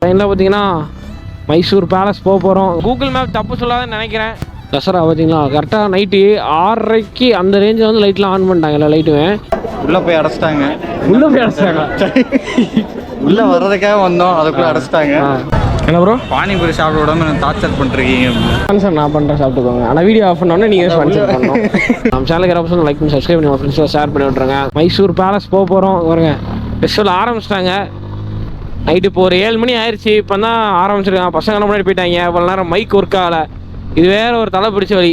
ட்ரெயினில் பார்த்தீங்கன்னா மைசூர் பேலஸ் போக போகிறோம். கூகுள் மேப் தப்பு சொல்லாதுன்னு நினைக்கிறேன். தசரா பார்த்தீங்களா கரெக்டாக நைட்டு 6:30 அந்த ரேஞ்சில் வந்து லைட்லாம் ஆன் பண்ணிட்டாங்க. எல்லா லைட்டுமே உள்ளே போய் அடைச்சிட்டாங்க. உள்ளே வர்றதுக்காக வந்தோம், அதுக்குள்ளே அடைச்சிட்டாங்க. என்ன ப்ரோ பானிபூரி சாப்பிட விடாம நான் பண்ணிருக்கீங்க சார். நான் பண்ணுறேன், சாப்பிட்டுக்கோங்க. ஆனால் வீடியோ ஆஃப் பண்ணோன்னே நீங்கள் ஸ்பான்சர் பண்ணணும். நம்ம சேனலுக்கு யாராவது லைக் பண்ணி சப்ஸ்கிரைப் பண்ணி ஃப்ரெண்ட்ஸில் ஷேர் பண்ணி விட்ருங்க. மைசூர் பேலஸ் போக போகிறோம். வருங்க ஃபெஸ்டிவல் ஆரம்பிச்சிட்டாங்க. நைட்டு இப்போ ஒரு 7 மணி ஆயிடுச்சு. இப்போ தான் ஆரம்பிச்சிருக்காங்க. பசங்க முன்னாடி போயிட்டாங்க. இவ்வளோ நேரம் மைக் ஒர்க் ஆகலை. இது வேறு ஒரு தலை பிடிச்ச வழி.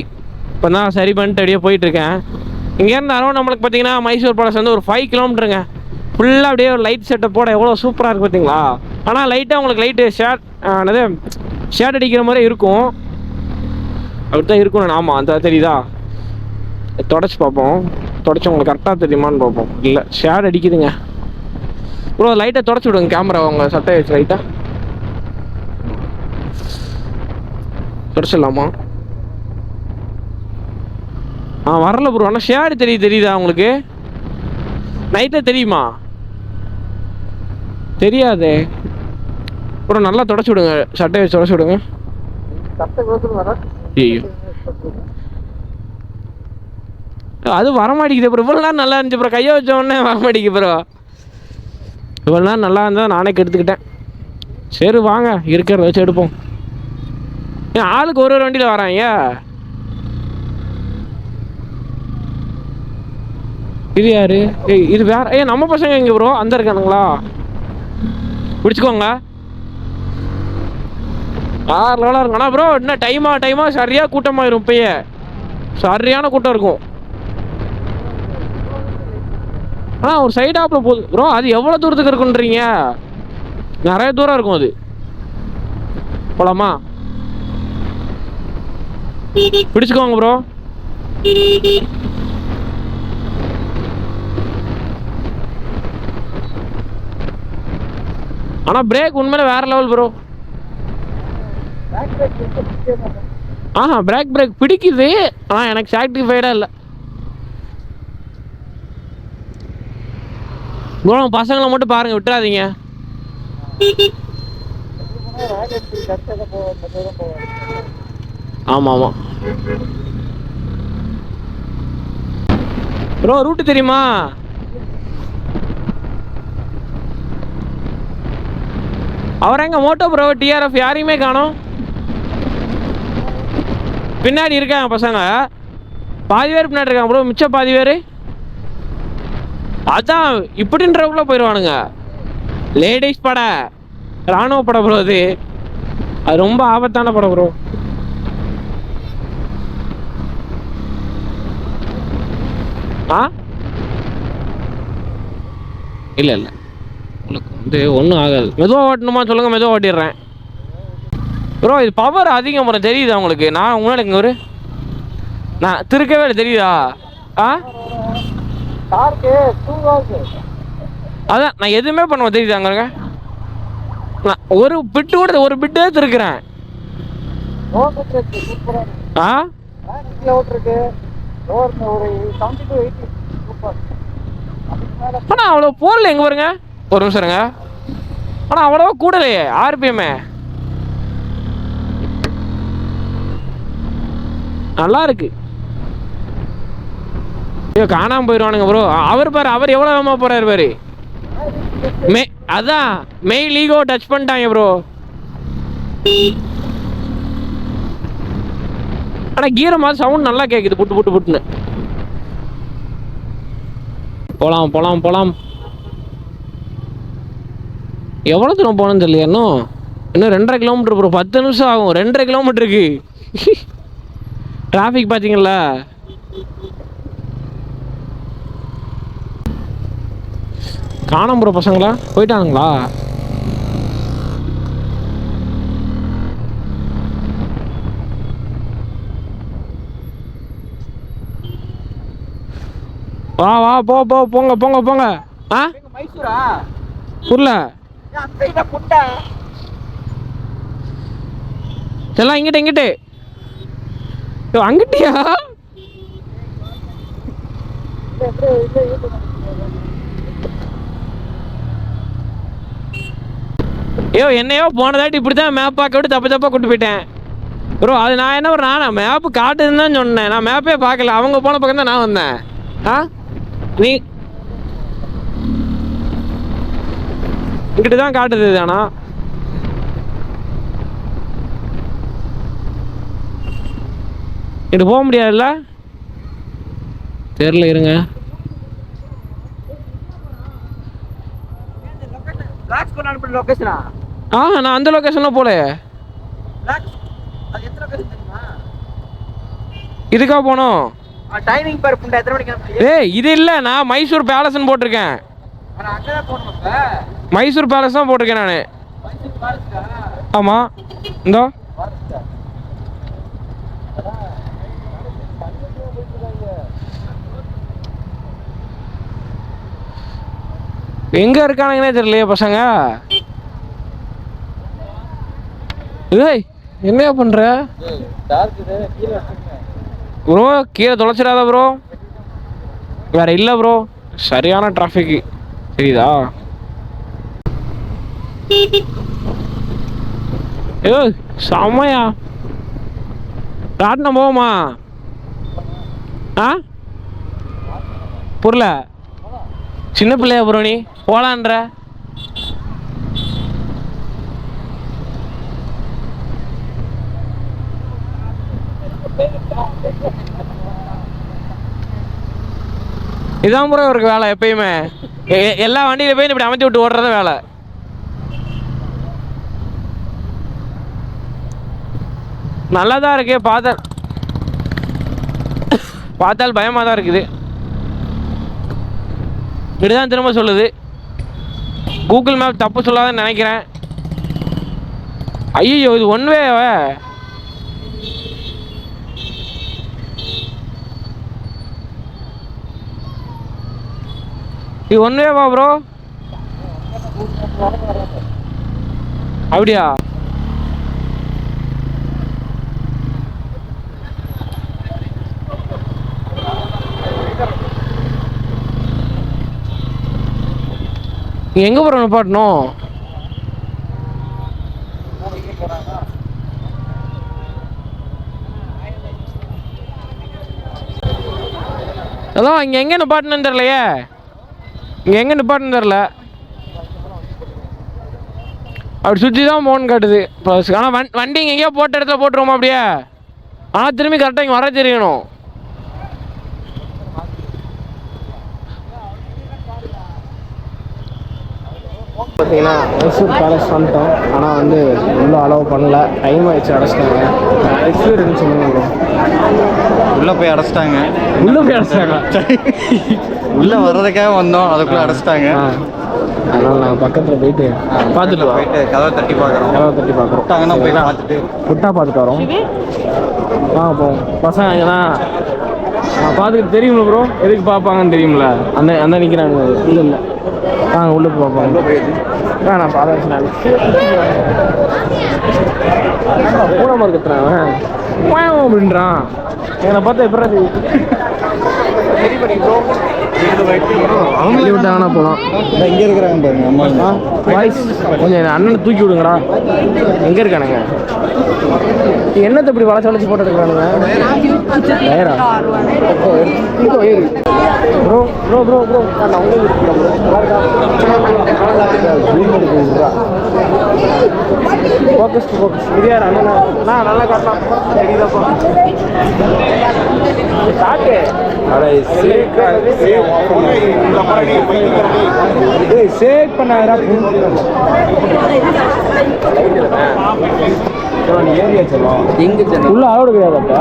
இப்போ தான் சரி பண்ணிட்டு அப்படியே போயிட்டுருக்கேன். இங்கேருந்து அரௌண்ட் நம்மளுக்கு பார்த்தீங்கன்னா மைசூர் பேலஸ் வந்து ஒரு 5 கிலோமீட்டருங்க. ஃபுல்லாக அப்படியே ஒரு லைட் செட்டப் போட எவ்வளோ சூப்பராக இருக்குது பார்த்தீங்களா. ஆனால் லைட்டாக உங்களுக்கு லைட்டு ஷேட் அடிக்கிற மாதிரி இருக்கும். அப்படி தான் இருக்கணும். ஆமாம் அந்த தெரியுதா, தொடச்சி பார்ப்போம். தொடச்சி உங்களுக்கு கரெக்டாக தெரியுமான்னு பார்ப்போம். இல்லை ஷேட் அடிக்குதுங்க ப்ரோ. லைட்டை தொடச்சி விடுங்க கேமரா உங்கள் சட்டை வச்சு லைட்டாக தொடச்சிடலாமா? வரல ப்ரோ. ஆனால் ஷேடு தெரியுதா உங்களுக்கு? நைட்டில் தெரியுமா? தெரியாதே ப்ரோ. நல்லா தொடச்சி விடுங்க, சட்டையை வச்சு தொடச்சி விடுங்க. ஐயோ அது வரமாட்டேங்குது ப்ரோ. இவ்வளோ நேரம் நல்லா இருந்துச்சு ப்ரோ. கையை வச்ச உடனே வரமாட்டேங்குது ப்ரோ. இவ்வளோ நேரம் நல்லா இருந்தால் நானே கெடுத்துக்கிட்டேன். சரி வாங்க இருக்கிறத வச்சு எடுப்போம். ஆளுக்கு ஒரு வண்டியில் வராங்க. இது யாரு? இது வேற. நம்ம பசங்க எங்க ப்ரோ? அந்த இருக்கானுங்களா? பிடிச்சிக்கோங்க. 6 லெவலாக இருக்கும். ஆனால் ப்ரோ இன்னும் டைமா சரியாக கூட்டமாயிரும். இப்பயே சரியான கூட்டம் இருக்கும். ஒரு சைடாப்பில் போகுது ப்ரோ. அது எவ்வளோ தூரத்துக்கு இருக்குன்றீங்க? நிறைய தூரம் இருக்கும். அது போலாமா? பிடிச்சிக்கோங்க ப்ரோ. ஆனால் பிரேக் உண்மையில வேற லெவல் ப்ரோ. பிரேக் பிடிக்குது. ஆனால் எனக்கு சாட்டிஸ்ஃபைடாக இல்லை ப்ரோ. பசங்களை மட்டும் பாருங்க, விட்டுறாதீங்க. ஆமாம் ப்ரோ. ரூட்டு தெரியுமா? அவர் எங்க மோட்டோ ப்ரோ டிஆர்எஃப் யாரையுமே காணோம். பின்னாடி இருக்காங்க பசங்க. பாதி பேர் பின்னாடி இருக்காங்க ப்ரோ. மிச்சம் பாதி பேர் அதான் இப்படின்றக்குள்ள போயிடுவானுங்க. லேடிஸ் பட, ராணுவ படம் ப்ரோ. அது ரொம்ப ஆபத்தான படம் ப்ரோ. இல்லை உங்களுக்கு வந்து ஒன்றும் ஆகாது. மெதுவாக ஓட்டணுமா சொல்லுங்கள், மெதுவாக ஓட்டிடுறேன் ப்ரோ. இது பவர் அதிகம் ப்ரோ. தெரியுதா உங்களுக்கு? நான் முன்னாடி இங்கே ஒரு நான் திருக்கவே இல்லை. தெரியுதா? அதான் நான் எதுவுமே பண்ணுவேன். தெரியுதாங்க? நான் ஒரு பிட்டு கூட ஒரு பிட்டே திருக்கிறேன். ஆனால் அவ்வளோ போடல. எங்கே பாருங்க, ஒரு நிமிஷம் இருங்க. ஆனால் அவ்வளோவா கூடலையே ஆர்பிஎம்மே. நல்லா இருக்கு. ஐயோ காணாமல் போயிடுவானுங்க ப்ரோ. அவர் பாரு, அவர் எவ்வளோ வேகமாக போகிறாரு பாரு. அதான் மெயில் ஈகோ டச் பண்ணிட்டாங்க ப்ரோ. ஆனால் கீரை மாதிரி சவுண்ட் நல்லா கேட்குது, புட்டுன்னு. போலாம். எவ்வளோ தூரம் போகணும்னு தெரியல. இன்னும் 2.5 கிலோமீட்டர் ப்ரோ. 10 நிமிஷம் ஆகும். 2.5 கிலோமீட்டருக்கு டிராஃபிக் பார்த்தீங்களா? காணோம் ப்ரோ. பசங்களா போயிட்டானுங்களா? வா போங்க. மைசூரா? புரியல. எல்லாம் இங்கிட்டு அங்கிட்டியா? என்னையோ போனதாட்டி இப்படி தான் மேப் பார்க்க விட்டு தப்பாக கூட்டு போயிட்டேன் ப்ரோ. அது நான் என்ன பண்ணேன், நான் மேப்பு காட்டுதுன்னு தான் சொன்னேன், நான் மேப்பே பார்க்கல. அவங்க போன பக்கம் தான் நான் வந்தேன். நீ இங்கிட்டு தான் காட்டுது தானா? இங்கிட்டு போக முடியாதுல்ல, தெரியல, இருங்க. நான் அந்த லொக்கேஷன்ல போல. இதுக்கா போனோம்? இது இல்ல, நான் மைசூர் பேலஸ்ன்னு போட்டிருக்கேன். மைசூர் பேலஸ் தான் போட்டிருக்கேன் நானு. ஆமா, இந்தோ எங்க இருக்கானுங்கன்னே தெரியலையே பசங்க. ஏய், என்னையா பண்ற ப்ரோ? கீழே தொலைச்சிடாத ப்ரோ, வேற இல்லை ப்ரோ, சரியான டிராஃபிக் தெரியுதா? ஏ செம்மையா ராட்டினம் போவோமா? புரியல, சின்ன பிள்ளையா ப்ரோ நீ போலான்ற? இதான் ப்ரோ இருக்கு வேலை எப்பயுமே. எல்லா வண்டியில போய் இப்படி அமைச்சு விட்டு ஓடுறத வேலை. நல்லாதான் இருக்கு, பார்த்தால் பயமா தான் இருக்குது. இப்படிதான் திரும்ப சொல்லுது. கூகுள் மேப் தப்பு சொல்லாதன்னு நினைக்கிறேன். ஐயோ, இது ஒன் வே. இது ஒன் வேவா ப்ரோ? அப்படியா? எங்க போறோம் நிப்பாட்டணும்? அதான் இங்க எங்க நிப்பாட்டணும்னு தெரியலையே. இங்க எங்க நிப்பாட்டணும் தெரியல. அப்படி சுற்றி தான் போகணும்னு காட்டுது. ஆனால் வண்டி இங்கே எங்கேயோ போட்ட இடத்துல போட்டுருவோமா அப்படியே? ஆனால் திரும்பி கரெக்டாக இங்கே வர தெரியணும். பார்த்தீங்கன்னா மைசூர் பேலஸ் வந்துட்டோம். ஆனால் வந்து உள்ளே அலோவ் பண்ணல, டைம் ஆயிடுச்சு, அடைச்சிட்டாங்க. எக்ஸ்பீரியன்ஸ் சொல்லுங்க. உள்ளே போய் அடைச்சிட்டாங்க. உள்ளே வர்றதுக்காக வந்தோம், அதுக்குள்ளே அடைச்சிட்டாங்க. அதனால் நாங்கள் பக்கத்தில் போயிட்டு கதவை தட்டி பார்க்குறோம். போய் பார்த்துட்டு புட்டா பார்த்துட்டு வரோம். போவோம். பசங்க அங்கேனா பார்த்துக்கிட்டு தெரியுமில்ல ப்ரோ, எதுக்கு பார்ப்பாங்கன்னு தெரியுமில்ல. அந்த நிற்கிறாங்க. இல்லை உள்ளே போய் பார்ப்பாங்க. நான் பார்த்து நான் பூனை மறுக்கிறான் அப்படின்றான். என்னை பார்த்தா எப்படி அவங்க விட்டாங்கன்னா போகலாம். இங்கே இருக்கிறாங்க பாருங்க அம்மா. வாய்ஸ் கொஞ்சம் அண்ணனை தூக்கி விடுங்கடா. எங்கே இருக்கானுங்க? என்னத்தை இப்படி வளைச்சு போட்டு எடுக்கிறானுங்க? டயரா? ப்ரோ ப்ரோ ப்ரோ ப்ரோ நான் உங்களுக்கு ஃபோக்கஸ் இது யார் அண்ணா? நல்லா காட்டலாம். தெரியுதாப்பா காட்டு. சேவ் பண்ணாதா ஏரியா சொல்லுவோம். உள்ள அளவு கிடையாதுப்பா.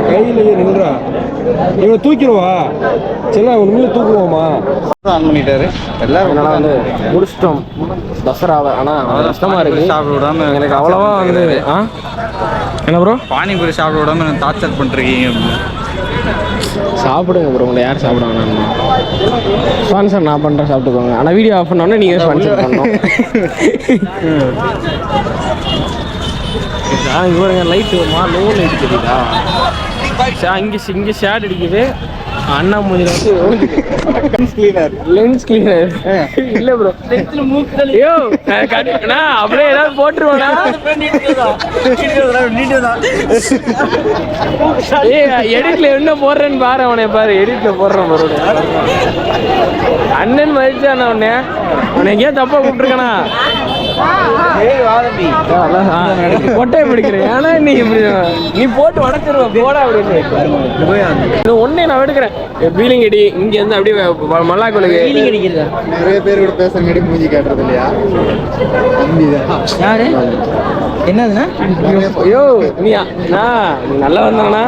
கையிலேயே நின்றா இவனை தூக்கிடுவா. சரி உண்மையில தூக்குவோமா? ஆன் பண்ணிட்டாரு எல்லாரும். அதனால வந்து முடிச்சிட்டோம் தசராவை. ஆனால் கஷ்டமா இருக்கு சாப்பிட விடாம. எனக்கு அவ்வளவா வந்து என்ன ப்ரோ பானிபூரி சாப்பிட விடாம டார்ச்சர் பண்ணிருக்கீங்க. சாப்பிடுங்க ப்ரோ, உங்களை யார் சாப்பிடுவாங்க? ஸ்பான்சர் நான் பண்ணுறேன், சாப்பிட்டுக்கோங்க. ஆனால் வீடியோ ஆஃப் பண்ணோன்னே நீங்கள் ஸ்பான்சர் பண்ணணும். இங்கே பாருங்க லைட்டு லோ லைட் தெரியுதா? இங்கே ஷேட் அடிக்குது. அண்ணா மூஞ்சில கிளீனர் லென்ஸ் கிளீனர் இல்ல ப்ரோ ஐயோ நான் அப்படியே ஏதாவது போட்டுருவேனா எடிட்ல என்ன போடுறேன்னு பாரு அவனை பாரு எடிட்ல போடுறேன் பாரு அண்ணன் மதிச்சான அவனை எங்கேயா தப்பா கூப்பிட்டுருக்கனா கொட்டையை பிடிக்கிறேன் ஏன்னா நீ போட்டு உடச்சிருவ போடா அப்படின்னு ஒன்னே நான் எடுக்கிறேன் பீலிங் அடி இங்க இருந்து அப்படியே மல்லாக்குழுக்கு நிறைய பேர் கூட பேசுறங்க மூஞ்சி காட்டுறது இல்லையா யாரு என்னதுண்ணா ஐயோ நீ நல்லா வந்தாங்கண்ணா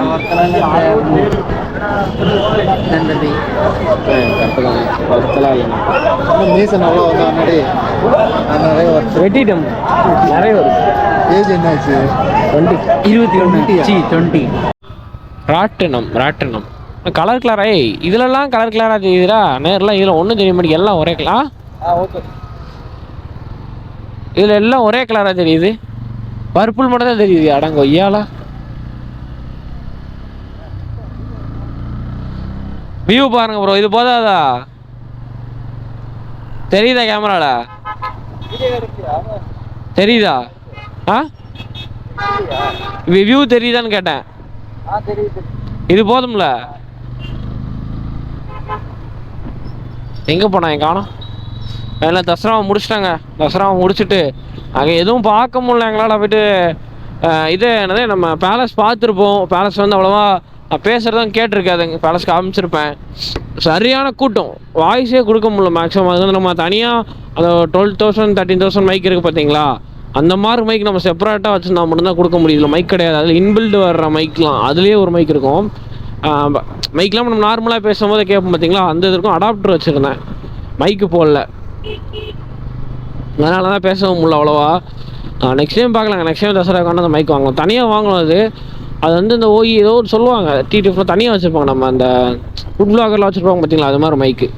வெட்டிட்டோம் நிறைய வரும் ஏஜ் என்னாச்சு 20 ராட்டினம் கலர் கலரா இதுலலாம் கலர் கலரா தெரியுதுடா நேரில் இதில் ஒன்றும் தெரிய மாட்டேங்குது எல்லாம் ஒரே கலர் இதில் எல்லாம் ஒரே கலரா தெரியுது பர்பிள் மட்டும் தான் தெரியுது அடங்க ஐயாலா வியூ பாருங்க ப்ரோ இது போதாதா தெரியுதா கேமரால தெரியுதா வியூ தெரியுதான்னு கேட்டேன் இது போதும்ல எங்க போனா காணோம் எல்லாம் தசராவை முடிச்சிட்டாங்க தசராவை முடிச்சுட்டு அங்கே எதுவும் பார்க்க முடியல எங்களால் போயிட்டு இது என்னது நம்ம பேலஸ் பார்த்துருப்போம் பேலஸ் வந்து அவ்வளோவா பேசுகிறதான் கேட்டிருக்காதுங்க பேலஸ் காமிச்சிருப்பேன் சரியான கூட்டம் வாய்ஸே கொடுக்க முடியல மேக்ஸிமம் அது வந்து நம்ம தனியாக அந்த 12,000 13,000 மைக் இருக்குது பார்த்தீங்களா அந்த மாதிரி மைக் நம்ம செப்பரேட்டாக வச்சுருந்தா மட்டும்தான் கொடுக்க முடியல மைக் கிடையாது அதில் இன்பில்டு வர்ற மைக்லாம் அதுலேயே ஒரு மைக் இருக்கும் மைக்லாம் நம்ம நார்மலாக பேசும்போது கேட்போம் பார்த்தீங்களா அந்த இது இருக்கும் அடாப்டர் வச்சுருந்தேன் மைக்கு போடல அதனால தான் பேசவும் முடியல அவ்வளோவா நெக்ஸ்ட் டைம் பார்க்கலாங்க நெக்ஸ்ட் டைம் தசராக்கான அந்த மைக் வாங்கலாம் தனியாக வாங்கலாம் அது வந்து இந்த ஓய் ஏதோ ஒரு சொல்லுவாங்க டிடிஎஃப்ல தனியாக வச்சுருப்பாங்க நம்ம அந்த ஃபுட் பிளாகரில் வச்சுருப்பாங்க பார்த்தீங்களா அது மாதிரி மைக்கு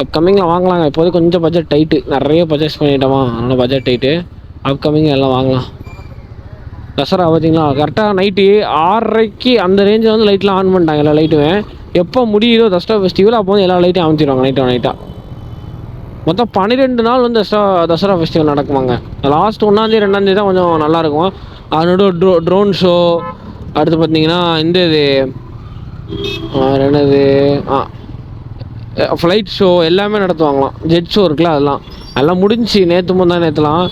அப்கமிங்கில் வாங்கலாங்க இப்போது கொஞ்சம் பட்ஜெட் டைட்டு நிறைய பர்ச்சேஸ் பண்ணிட்டோமா அதனால் பட்ஜெட் டைட்டு அப்கமிங் எல்லாம் வாங்கலாம் தசரா பார்த்தீங்களா கரெக்டாக நைட்டு 6:30 அந்த ரேஞ்சில் வந்து லைட்லாம் ஆன் பண்ணிட்டாங்க எல்லா லைட்டுமே எப்போ முடியுதோ தசரா ஃபெஸ்டிவல் அப்போ வந்து எல்லா லைட்டையும் அமைச்சிடுவாங்க நைட்டாக மொத்தம் 12 நாள் வந்து தசரா ஃபெஸ்டிவல் நடக்குமாங்க லாஸ்ட் 1ஆம் தேதி 2ஆம் தேதி தான் கொஞ்சம் நல்லாயிருக்கும் அதனோட ட்ரோன் ஷோ அடுத்து பார்த்தீங்கன்னா இந்த இது என்னது ஃப்ளைட் ஷோ எல்லாமே நடத்துவாங்களாம் ஜெட் ஷோ இருக்குல்ல அதெல்லாம் முடிஞ்சு நேற்றுலாம்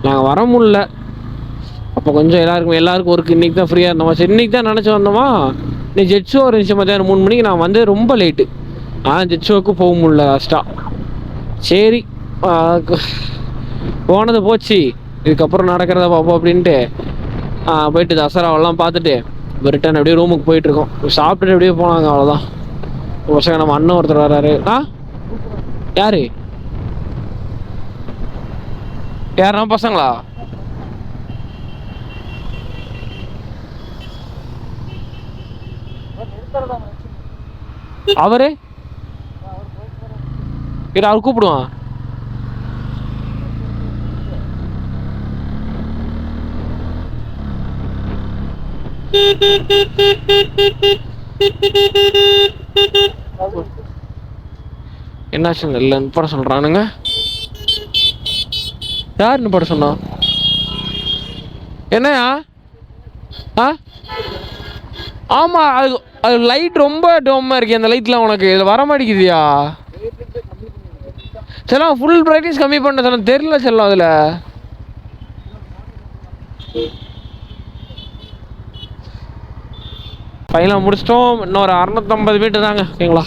நாங்கள் வர முடில அப்போ கொஞ்சம் எல்லாருக்கும் ஒர்க்கு இன்றைக்கி தான் ஃப்ரீயாக இருந்தோமா சரி இன்றைக்கி தான் நினச்சி வந்தோமா இன்னைக்கு ஜெட் ஷோ இருந்துச்சு மத்தியானம் 3 மணிக்கு நான் வந்து ரொம்ப லேட்டு ஜெட் ஷோவுக்கு போக முடியல லாஸ்ட்டாக சரி போனது போச்சு இதுக்கப்புறம் நடக்கிறத பார்ப்போம் அப்படின்ட்டு போயிட்டு தசராவெல்லாம் பார்த்துட்டு ரிட்டன் அப்படியே ரூமுக்கு போயிட்டுருக்கோம் சாப்பிட்டுட்டு அப்படியே போனாங்க அவ்வளோதான் பசங்க நம்ம அண்ணன் ஒருத்தர் வர்றாரு யாரு நம்ம பசங்களா அவரு அவர் கூப்பிடுவான் என்னாச்சு இல்லை பட சொல்றானுங்க யாருன்னு பட சொன்னா என்னையா ஆமா அது லைட் ரொம்ப டோமா இருக்கு அந்த லைட்லாம் உனக்கு இதில் வர மாட்டேங்குதியா செல்லம் ஃபுல் பிரைட்னஸ் கம்மி பண்ண செல்லம் தெரியல செல்லம் அதில் ஃபைனலாக முடிச்சிட்டோம் இன்னொரு 650 மீட்டர் தாங்க ஓகேங்களா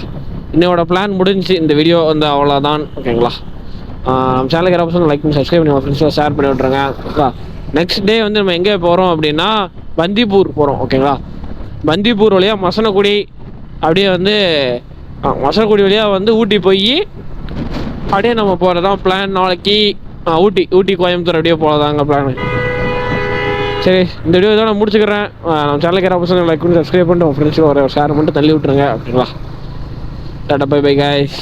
இன்னையோட பிளான் முடிஞ்சு இந்த வீடியோ வந்து அவ்வளோதான் ஓகேங்களா நம்ம சேனலுக்கு யாராவது லைக் பண்ணி சப்ஸ்கிரைப் பண்ணி ஃப்ரெண்ட்ஸில் ஷேர் பண்ணி விட்ருங்க ஓகே நெக்ஸ்ட் டே வந்து நம்ம எங்கே போகிறோம் அப்படின்னா பந்திப்பூர் போகிறோம் ஓகேங்களா பந்திப்பூர் வழியாக மசனக்குடி அப்படியே வந்து மசனக்குடி வழியாக வந்து ஊட்டி போய் அப்படியே நம்ம போகிறதான் பிளான் நாளைக்கு ஊட்டி கோயம்புத்தூர் அப்படியே போகிறதாங்க பிளான் சரி இந்த வீடியோ இதோட நான் முடிச்சுக்கிறேன் நம்ம சேனலுக்கு யாராவது லைக் பண்ணி சப்ஸ்கிரைப் பண்ணிட்டு உங்கள் ஃப்ரெண்ட்ஸுக்கு ஒரு ஷேர் பண்ணிட்டு தள்ளி விட்ருங்க ஓகேங்களா டாடா பை பை गाइस